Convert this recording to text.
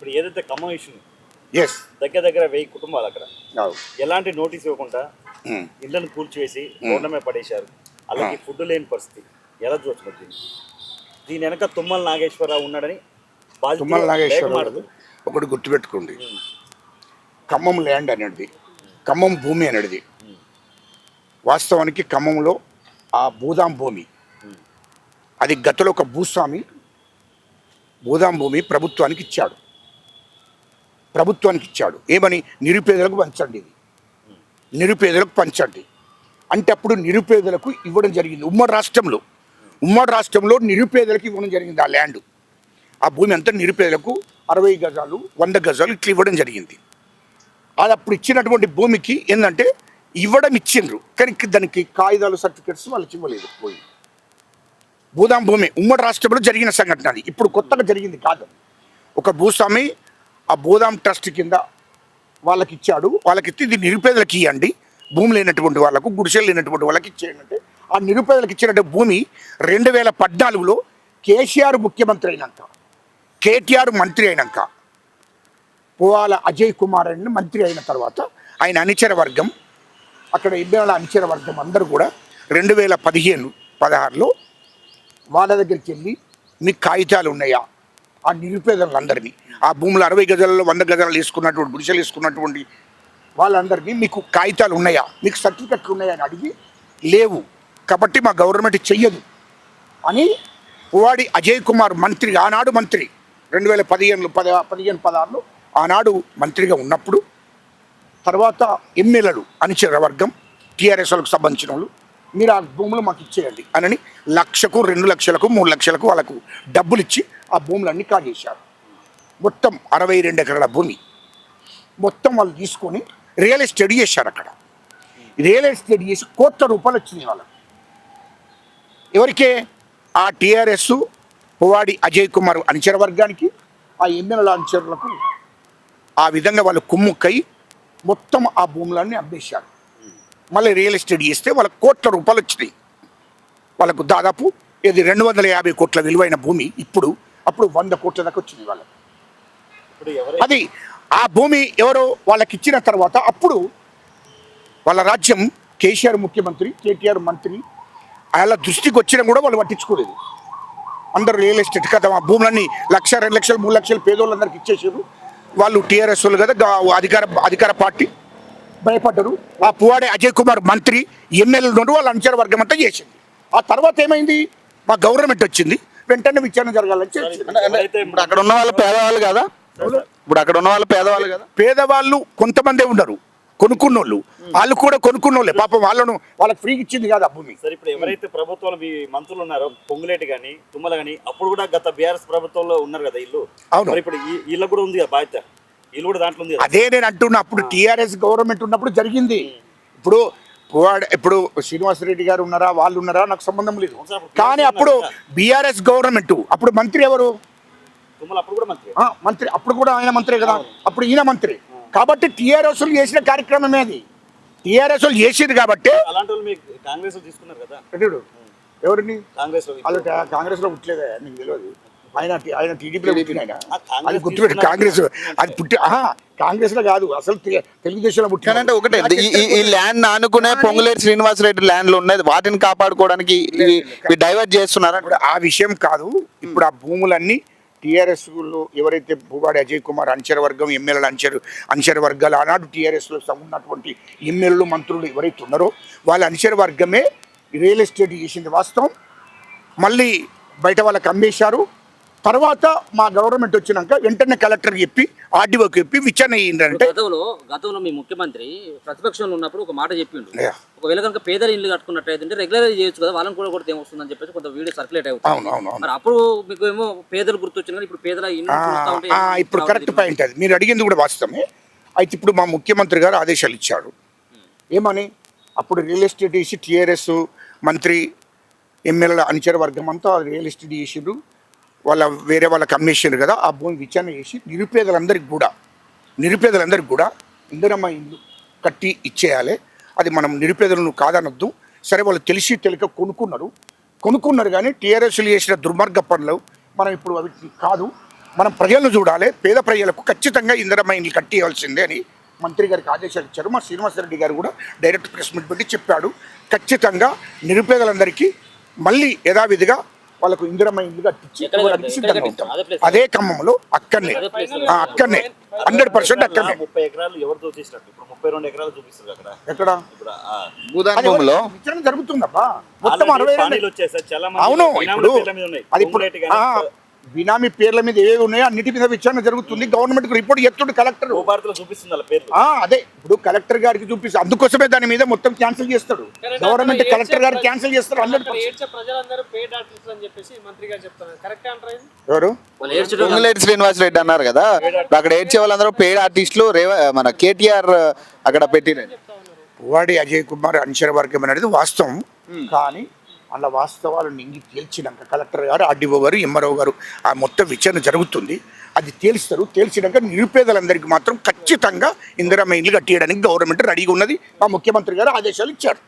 ఇప్పుడు ఏదైతే Khammam issue yes దగ్గర దగ్గర 1000 కుటుంబాలు అక్కడ ఎలాంటి నోటీస్ ఇవ్వకుండా ఇళ్లను కూల్చివేసి రోడ్ల మీద పడేశారు. అలాగే ఫుడ్ లేని పరిస్థితి ఎలా చూస్తుంది? దీని వెనక తుమ్మల నాగేశ్వరరావు ఉన్నాడని తుమ్మల నాగేశ్వరరావు ఒకటి గుర్తుపెట్టుకోండి. ఖమ్మం ల్యాండ్ అనేది, ఖమ్మం భూమి అనేది వాస్తవానికి ఖమ్మంలో ఆ భూదాం భూమి, అది గతంలో ఒక భూస్వామి భూదాం భూమి ప్రభుత్వానికి ఇచ్చాడు. ఏమని? నిరుపేదలకు పంచండి, ఇది నిరుపేదలకు పంచండి అంటే అప్పుడు నిరుపేదలకు ఇవ్వడం జరిగింది. ఉమ్మడి రాష్ట్రంలో నిరుపేదలకు ఇవ్వడం జరిగింది. ఆ ల్యాండ్, ఆ భూమి అంతా నిరుపేదలకు 60 గజాలు 100 గజాలు ఇట్లా ఇవ్వడం జరిగింది. అది అప్పుడు ఇచ్చినటువంటి భూమికి ఏంటంటే ఇచ్చిండ్రు, కానీ దానికి కాగితాలు సర్టిఫికెట్స్ వాళ్ళకి ఇవ్వలేదు. పోయి భూదాం భూమి ఉమ్మడి రాష్ట్రంలో జరిగిన సంఘటన, అది ఇప్పుడు కొత్తగా జరిగింది కాదు. ఒక భూస్వామి ఆ భూదాం ట్రస్ట్ కింద వాళ్ళకి ఇచ్చాడు. వాళ్ళకి ఇస్తే ఇది నిరుపేదలకు ఇవ్వండి, భూమి లేనటువంటి వాళ్ళకు, గుడిసెలు లేనటువంటి వాళ్ళకి ఇచ్చేయండి అంటే ఆ నిరుపేదలకు ఇచ్చినట్టు భూమి 2014లో కేసీఆర్ ముఖ్యమంత్రి అయినాక, కేటీఆర్ మంత్రి అయినాక, పువ్వాల అజయ్ కుమార్ అని మంత్రి అయిన తర్వాత ఆయన అనుచర వర్గం, అక్కడ ఇబ్బందుల అనుచర వర్గం అందరూ కూడా 2015-16లో వాళ్ళ దగ్గరికి వెళ్ళి మీకు కాగితాలు ఉన్నాయా, ఆ నిరుపేదలందరినీ, ఆ భూములు 60 గజాలలో 100 గజాలు వేసుకున్నటువంటి గుడిసెలు వేసుకున్నటువంటి వాళ్ళందరినీ మీకు కాగితాలు ఉన్నాయా, మీకు సర్టిఫికెట్లు ఉన్నాయా అని అడిగి, లేవు కాబట్టి మా గవర్నమెంట్ చెయ్యదు అని పువ్వాడి అజయ్ కుమార్ మంత్రి, ఆనాడు మంత్రి 2015-16లో ఆనాడు మంత్రిగా ఉన్నప్పుడు, తర్వాత ఎమ్మెల్యేలు అనుచర వర్గం టీఆర్ఎస్ వాళ్ళకు సంబంధించిన వాళ్ళు మీరు ఆ భూములు మాకు ఇచ్చేయండి అని 1 లక్షకు 2 లక్షలకు 3 లక్షలకు వాళ్ళకు డబ్బులు ఇచ్చి ఆ భూములన్నీ కాజేశారు. మొత్తం 62 ఎకరాల భూమి మొత్తం వాళ్ళు తీసుకొని రియల్ ఎస్టేట్ చేశారు. అక్కడ రియల్ ఎస్టేట్ చేసి కోట్ల రూపాయలు వచ్చినాయి వాళ్ళకు. ఎవరికే? ఆ టీఆర్ఎస్ పువ్వాడి అజయ్ కుమార్ అనుచర వర్గానికి, ఆ ఎమ్మెల్యేల అనుచరులకు ఆ విధంగా వాళ్ళు కుమ్ముక్కై మొత్తం ఆ భూములన్నీ అమ్మేశారు. మళ్ళీ రియల్ ఎస్టేట్ చేస్తే వాళ్ళకు కోట్ల రూపాయలు వచ్చినాయి. వాళ్ళకు దాదాపు 250 కోట్ల విలువైన భూమి అప్పుడు 100 కోట్ల దాకా వచ్చినాయి వాళ్ళకు. అది ఆ భూమి ఎవరో వాళ్ళకి ఇచ్చిన తర్వాత అప్పుడు వాళ్ళ రాజ్యం కేసీఆర్ ముఖ్యమంత్రి, కేటీఆర్ మంత్రి, అలా దృష్టికి వచ్చినా కూడా వాళ్ళు పట్టించుకోలేదు. అందరూ రియల్ ఎస్టేట్ కదా, ఆ భూములన్నీ 1 లక్ష 2 లక్షలు 3 లక్షలు పేదోళ్ళందరికీ ఇచ్చేసారు. వాళ్ళు టీఆర్ఎస్ వాళ్ళు కదా, అధికార పార్టీ భయపడ్డరు. ఆ పువ్వాడే అజయ్ కుమార్ మంత్రి, ఎమ్మెల్యేలు వాళ్ళ అనుచర వర్గం అంతా చేసింది. ఆ తర్వాత ఏమైంది? మా గవర్నమెంట్ వచ్చింది, వెంటనే విచారణ జరగాలని ఇప్పుడు అక్కడ ఉన్న వాళ్ళు పేదవాళ్ళు కదా, పేదవాళ్ళు కొంతమందే ఉన్నారు, కొనుక్కున్నోళ్ళు, వాళ్ళు కూడా కొనుక్కున్నోళ్ళే పాపం, వాళ్ళకి ఫ్రీగా ఇచ్చింది కాదు ఆ భూమి. సరే, ఇప్పుడు ఎవరైతే ప్రభుత్వంలో మీ మంత్రులు ఉన్నారో, పొంగులేటి కానీ తుమ్మల కానీ, అప్పుడు కూడా గత బీఆర్ఎస్ ప్రభుత్వంలో ఉన్నారు కదా ఇల్లు. అవును, ఇప్పుడు వీళ్ళకి కూడా ఉంది కదా బాధ్యత, వీళ్ళు కూడా దాంట్లో ఉంది. అదే నేను అంటున్నా, అప్పుడు టీఆర్ఎస్ గవర్నమెంట్ ఉన్నప్పుడు జరిగింది. ఇప్పుడు శ్రీనివాసరెడ్డి గారు ఉన్నారా, వాళ్ళు ఉన్నారా, నాకు సంబంధం లేదు. కానీ అప్పుడు బీఆర్ఎస్ గవర్నమెంట్, అప్పుడు మంత్రి ఎవరు? మంత్రి అప్పుడు కూడా ఆయన మంత్రి కదా, అప్పుడు ఈయన మంత్రి. కాబట్టి టీఆర్ఎస్ చేసిన కార్యక్రమమే అది, టీఆర్ఎస్ చేసింది కాబట్టి. ఎవరిని కాంగ్రెస్ లో పుట్టలేదా నీకు తెలియదు? ఆయన టీడీపీలో పుట్టిన ఆయన, అది గుర్తుపెట్టి కాంగ్రెస్ అది కాంగ్రెస్ లో కాదు, అసలు తెలుగుదేశంలో పుట్టినంటే. ఒకటే ఈ ల్యాండ్ ఆనుకునే పొంగులేటి శ్రీనివాసరెడ్డి ల్యాండ్లు ఉన్నది, వాటిని కాపాడుకోవడానికి డైవర్ట్ చేస్తున్నారు. ఆ విషయం కాదు. ఇప్పుడు ఆ భూములన్నీ టీఆర్ఎస్లో ఎవరైతే పువ్వాడి అజయ్ కుమార్ అనుచర వర్గం, ఎమ్మెల్యేల అనుచర వర్గాలు, ఆనాడు టీఆర్ఎస్లో ఉన్నటువంటి ఎమ్మెల్యేలు మంత్రులు ఎవరైతే ఉన్నారో వాళ్ళ అనుచర వర్గమే రియల్ ఎస్టేట్ చేసింది వాస్తవం. మళ్ళీ బయట వాళ్ళకి అమ్మేశారు. తర్వాత మా గవర్నమెంట్ వచ్చినాక వెంటనే కలెక్టర్ చెప్పి, ఆర్డీఓకి చెప్పి విచారణ అయ్యిందంటే. గతంలో మీ ముఖ్యమంత్రి ప్రతిపక్షంలో ఉన్నప్పుడు ఒక మాట చెప్పిండు, ఒకవేళ కనుక పేదల ఇల్లు కట్టుకున్నట్టయితే రెగ్యులర్ చేయొచ్చు కదా, వాళ్ళని కూడా కొడితే ఏమొస్తుందని చెప్పేసి కొంత వీడియో సర్క్యులేట్ అవుతుంది. మరి అప్పుడు మీకు ఏమో పేదలు గుర్తొచ్చింది, కానీ ఇప్పుడు పేదల ఇల్లు ఇప్పుడు కరెక్ట్ పాయింట్ అది, మీరు అడిగింది కూడా వాస్తవమే. అయితే ఇప్పుడు మా ముఖ్యమంత్రి గారు ఆదేశాలు ఇచ్చాడు. ఏమని? అప్పుడు రియల్ ఎస్టేట్ చేసి టీఆర్ఎస్ మంత్రి, ఎమ్మెల్యేల అనుచర వర్గం అంతా రియల్ ఎస్టేట్ చేసిండ్రు, వేరే వాళ్ళకి అమ్మేసారు కదా. ఆ భూమి విచారణ చేసి నిరుపేదలందరికీ కూడా ఇందిరమ్మ ఇల్లు కట్టి ఇచ్చేయాలి. అది మనం నిరుపేదలను కాదనొద్దు. సరే, వాళ్ళు తెలిసి తెలియక కొనుక్కున్నారు కానీ టీఆర్ఎస్లు చేసిన దుర్మార్గ పనులు మనం ఇప్పుడు అవి కాదు. మనం ప్రజలను చూడాలి, పేద ప్రజలకు ఖచ్చితంగా ఇందిరమ్మ ఇండ్లు కట్టియవలసిందే అని మంత్రి గారికి ఆదేశాలు ఇచ్చారు. మా శ్రీనివాసరెడ్డి గారు కూడా డైరెక్ట్ ప్రెస్ మీట్ పెట్టి చెప్పాడు. ఖచ్చితంగా నిరుపేదలందరికీ మళ్ళీ యథావిధిగా వాళ్ళకు ఇందిరమ్మ ఇండ్లు కట్టించి ఇవ్వడానికి సిద్ధంగా ఉంటాం. అదే ఖమ్మంలో అక్కడనే 100% అక్కడనే. 30 ఎకరాలు ఎవరు దోచేసినట్టు ఇప్పుడు 32 ఎకరాలు చూపిస్తారు అక్కడ. ఎక్కడ ఇప్పుడు భూదాన్ భూమిలో విచారణ జరుగుతుందబ్బా. మొత్తం ఆల్రెడీ 62. పానీలు వచ్చేసాయి. చాలా మంది అవును, బినామీల ఇప్పుడు పేర్ల మీద ఉన్నాయి. అది ఇప్పుడు పొంగులేటి కానీ బినామీ పేర్ల మీద ఏవేవి ఉన్నాయో అన్నిటి మీద విచారణ జరుగుతుంది. గవర్నమెంట్ రిపోర్ట్ చేస్తుండే కలెక్టర్. భూభారతిలో చూపిస్తుంది వాళ్ళ పేర్లు. అదే ఇప్పుడు కలెక్టర్ గారికి చూపిస్తే అందుకోసమే దాని మీద మొత్తం క్యాన్సిల్ చేస్తాడు గవర్నమెంట్. కలెక్టర్ గారు క్యాన్సిల్ చేస్తారు 100%. ప్రజలందరూ పేడ్ ఆర్టిస్ట్ అని చెప్పేసి మంత్రి గారు చెప్తున్నారు. కరెక్ట్ అంటారు ఇది? ఎవరు? పొంగులేటి శ్రీనివాస్ రెడ్డి అన్నారు కదా, అక్కడ ఏడ్చే వాళ్ళందరూ పేడ్ ఆర్టిస్టులు మన కేటీఆర్ అక్కడ పెట్టిన పువ్వాడి అజయ్ కుమార్ అనుచర వర్గం అనేది వాస్తవం. కానీ అలా వాస్తవాలు నింగి తేల్చినాక కలెక్టర్ గారు, ఆర్డీఓ గారు, ఎంఆర్ఓ గారు ఆ మొత్తం విచారణ జరుగుతుంది. అది తేల్స్తారు. తేల్చినాక నిరుపేదలందరికీ మాత్రం ఖచ్చితంగా ఇందిరమ్మ ఇండ్లు కట్టియడానికి గవర్నమెంట్ రెడీగా ఉన్నది. మా ముఖ్యమంత్రి గారు ఆదేశాలు ఇచ్చారు.